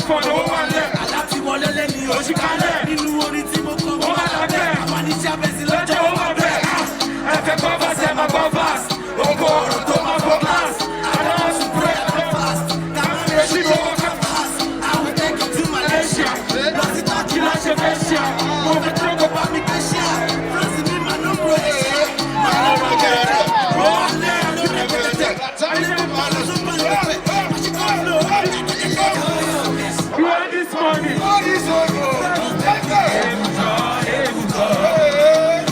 fún owó wà lẹ̀. Aláti wọlé lẹ́ni oṣù kalẹ̀. Nínú orin tí mo kọ́ wọ́n wà lábẹ́. Àwọn oníṣẹ́ abẹ́sí lọ́jọ́ ó wà bẹ́ẹ̀. Ẹ̀fẹ̀ bọ́fàsì ẹ̀ máa bọ́fàsì. Oko ọ̀rọ̀ tó máa bọ́ kíláàsì. Àdáwọ̀ sùpúrẹ́ ẹ̀rọ fast. Táwọn èsì tó wọ́n kọ́ fast. Àwọn take you to Malaysia. Lọ́sí Turkey láṣẹ Fẹ́ṣíà. Mo fi tó kọ́ bá mi Fẹ́ṣíà. France mi máa ló bro Asia. Máa lọ rọ̀ gẹ̀rẹ̀. Ó wà lẹ́yìn ló dé pẹ̀lẹ́tẹ̀. Táyé máa lọ sọ́pọ̀ lọ́pẹ̀. You want this money? What is on you?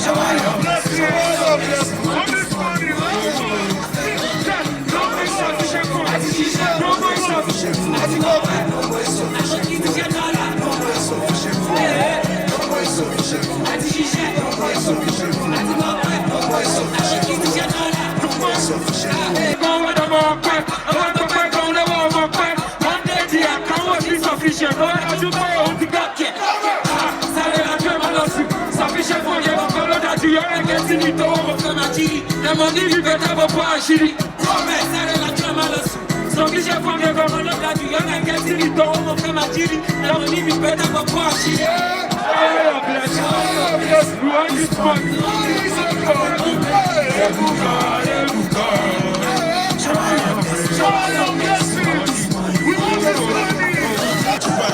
Show me your blessing. Want this money? No more sufficient food. No more sufficient food. No more sufficient food. No more sufficient food. No more sufficient food. No more sufficient food. No more sufficient food. No more sufficient food. Go with the more quick. I want to break on the wall more quick. One day, I can't be sufficient. No, I do my own to get it. Sorry, I can't lose you. Sufficient for you. I'm going to do your getting it over from my G. The money you better go for a shitty. Sorry, I can't lose you. Sufficient for you. I'm going to do your getting it over from my G. The money you better go for a shitty. Oh, bless you. You want this money? Show blessings. We want this money.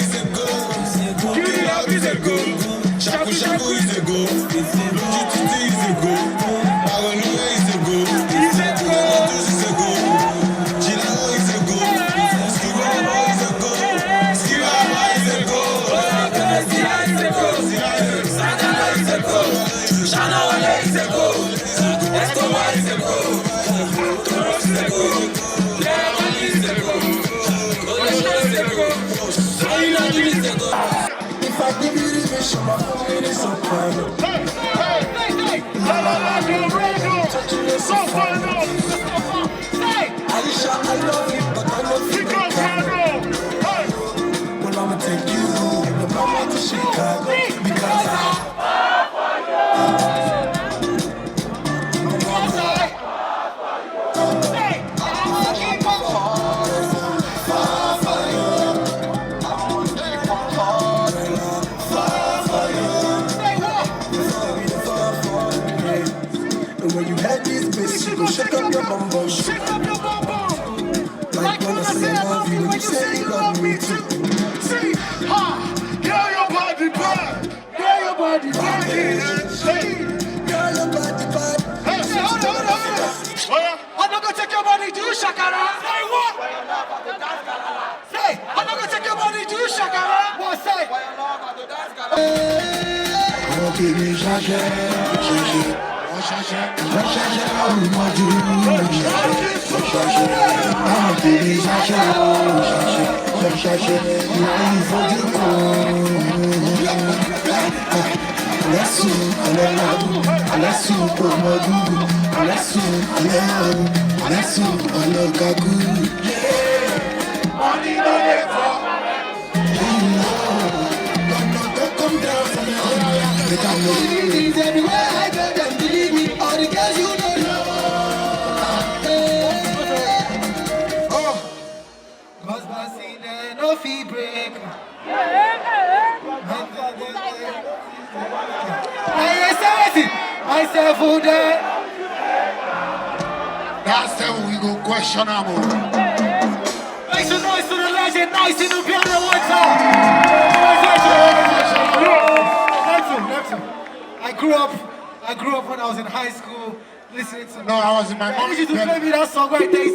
I If I give you the mission, my phone is on private. Touching this so far. Aisha, I love you, but I love you. Well, I'ma take you with the mama to Chicago because when you had this bitch, you go shake up your bum bum. Shake up your bum bum. Like when I say I love you, you say you love me too. See, ha, girl, your body bad. Girl, your body bad. Girl, your body bad. Hey, hold on. I'm not gonna take your body to Shakara. Say what? Say, I'm not gonna take your body to Shakara. What say? Oh, baby, everywhere I go, them believe me. All the girls you know. Cause my scene no fee break. I say food there. That's how we go questionable. Make some noise to the legend, nice in the piano one time. I grew up when I was in high school listening to. No, I was in my mom's. You to play me that song right there.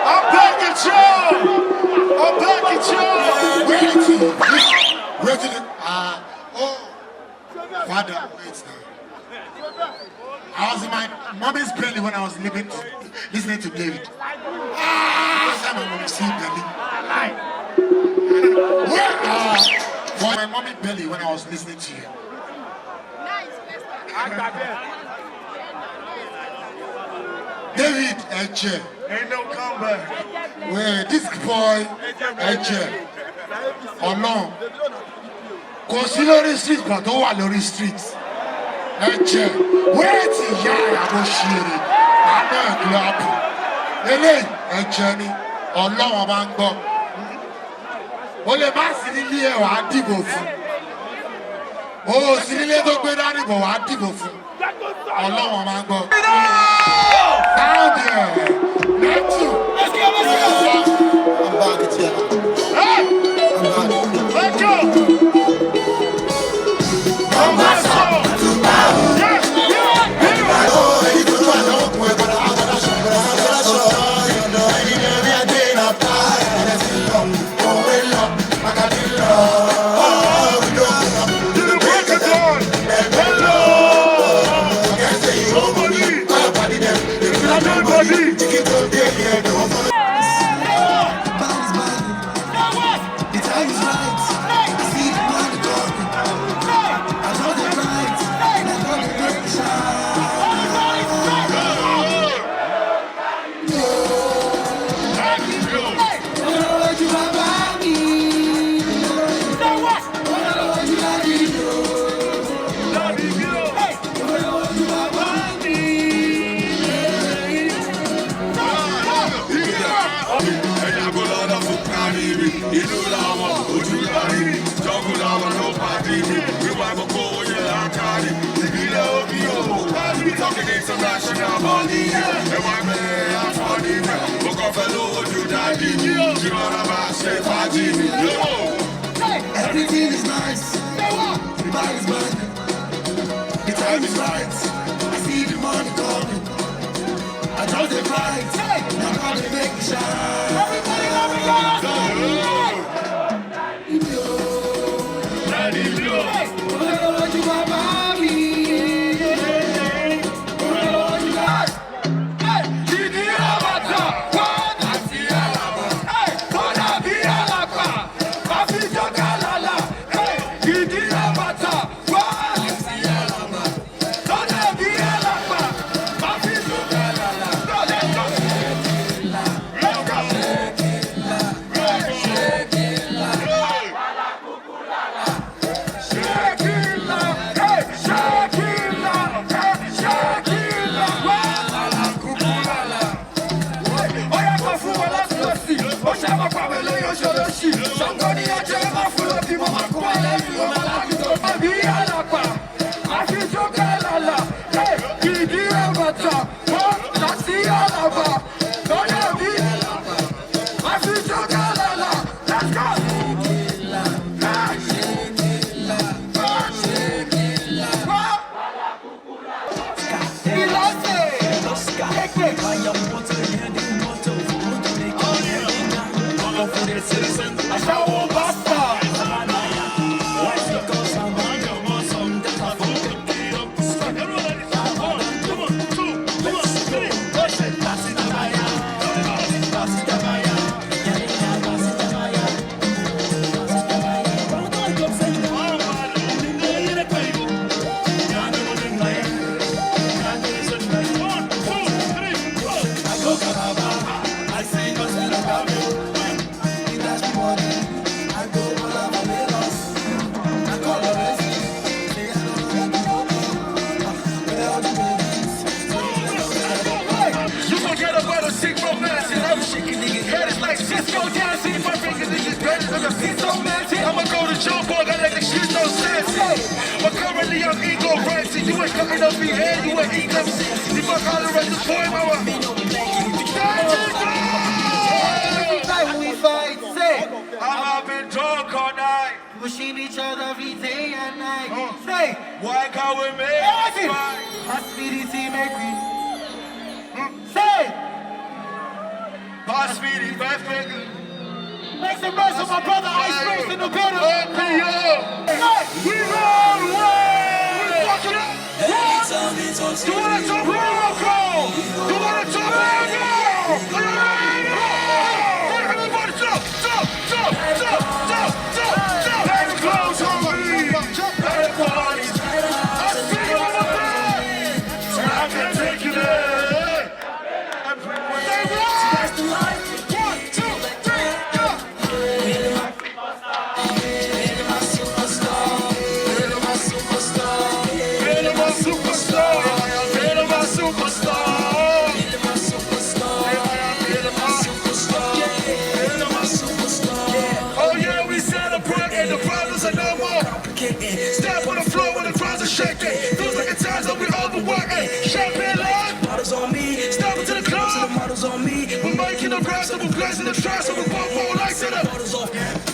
I'm back at y'all. Wait till it. Father, wait now. I was in my mommy's belly when I was listening to David. That's how my mom see belly. For my mommy belly when I was listening to you. David, Eche. Ain't no comeback. Wait, this boy, Eche. Oh no. Consider the street, but don't want the street. Eche. Wait, yeah, I'm shitty. I'm not glad. Ele, Eche ni. Oh no, I'm going. O lè má sí nílé ẹ̀ wá dìbò fún. O sí nílé tó gbé dání bọ̀ wá dìbò fún. Ọlọ́wọ̀n máa ń gbọ́. Sáàdì ẹ̀ lẹ́tù. I'm back at you. I'm back. Let's go. Come on, son. Yes, yes. Oh, èyí tó tó àná òkun ẹ̀ padà àgbàdo aṣọ. International money, and my man, I'm funny. Look off a load, you daddy. You know what I'm saying, Faji. Everything is nice. The bag is money. The time is right. I see the money coming. I just the right. Now I'm gonna make it shine. Everybody love me, y'all. Daddy, I'ma go to Joe Boy, I let the shit no sense. But currently I'm ego rancy. You ain't cutting up your head, you ain't ego. You fuck holler at this point, mama. We fight, say. I'm up in drunk all night. Pushing each other every day and night. Say, why can't we make it? Hospitality make we. Say, hospitality perfect. Make some noise for my brother Ice Face in the building. We run away. We fucking up. Do you want to talk Morocco? Do you want to talk Morocco? Everybody jump, jump, jump, jump, jump, jump, jump. Let the clothes on me. Let the parties. I see you on the bed. I can take you there. They run. The life. 1, 2, 3. Step on the floor when the crowds are shaking. Feels like at times that we overworking. Champagne line, bottles on me. Step into the club, the models on me. We're making the rest of the place in the trash, so we both roll like to the bottles off.